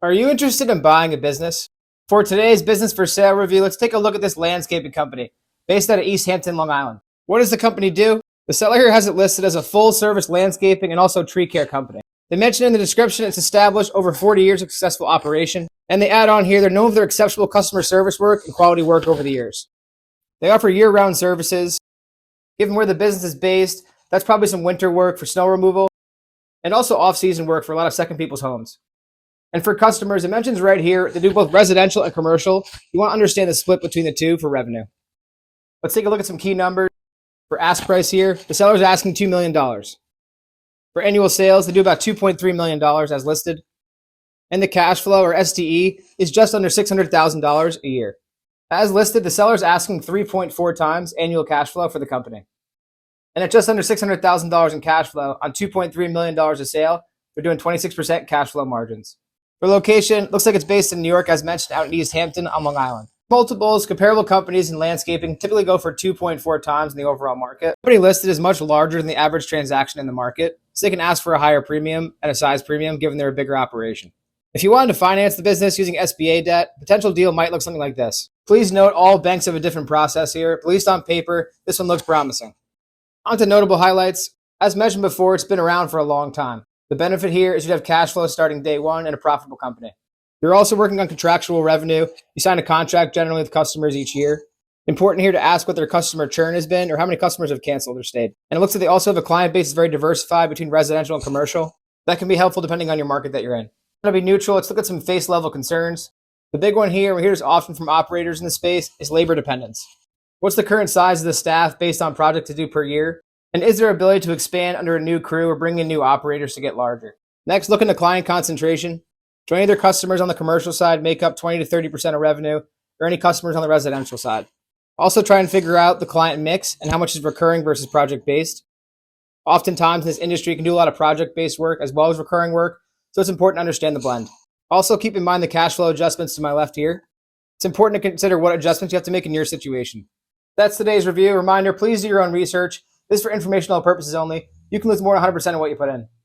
Are you interested in buying a business? For today's business for sale review, let's take a look at this landscaping company based out of East Hampton, Long Island. What does the company do? The seller here has it listed as a full service landscaping and also tree care company. They mention in the description it's established over 40 years of successful operation, and they add on here they're known for their exceptional customer service work and quality work over the years. They offer year-round services. Given where the business is based, that's probably some winter work for snow removal and also off-season work for a lot of second people's homes. And for customers, it mentions right here, they do both residential and commercial. You want to understand the split between the two for revenue. Let's take a look at some key numbers. For ask price here, the seller's asking $2 million. For annual sales, they do about $2.3 million as listed. And the cash flow, or STE, is just under $600,000 a year. As listed, the seller's asking 3.4 times annual cash flow for the company. And at just under $600,000 in cash flow on $2.3 million of sale, they're doing 26% cash flow margins. For location, looks like it's based in New York, as mentioned, out in East Hampton on Long Island. Multiples, comparable companies in landscaping typically go for 2.4 times in the overall market. The company listed is much larger than the average transaction in the market, so they can ask for a higher premium and a size premium given they're a bigger operation. If you wanted to finance the business using SBA debt, potential deal might look something like this. Please note all banks have a different process here, but at least on paper, this one looks promising. On to notable highlights. As mentioned before, it's been around for a long time. The benefit here is you have cash flow starting day one and a profitable company. You're also working on contractual revenue. You sign a contract generally with customers each year. Important here to ask what their customer churn has been or how many customers have canceled or stayed. And it looks like they also have a client base that's very diversified between residential and commercial. That can be helpful depending on your market that you're in. To be neutral, let's look at some face level concerns. The big one here, we hear this often from operators in the space, is labor dependence. What's the current size of the staff based on project to do per year? And is there ability to expand under a new crew or bring in new operators to get larger? Next, look into client concentration. Do any of their customers on the commercial side make up 20 to 30% of revenue, or any customers on the residential side? Also try and figure out the client mix and how much is recurring versus project-based. Oftentimes in this industry, you can do a lot of project-based work as well as recurring work, so it's important to understand the blend. Also keep in mind the cash flow adjustments to my left here. It's important to consider what adjustments you have to make in your situation. That's today's review. Reminder, please do your own research. This is for informational purposes only. You can lose more than 100% of what you put in.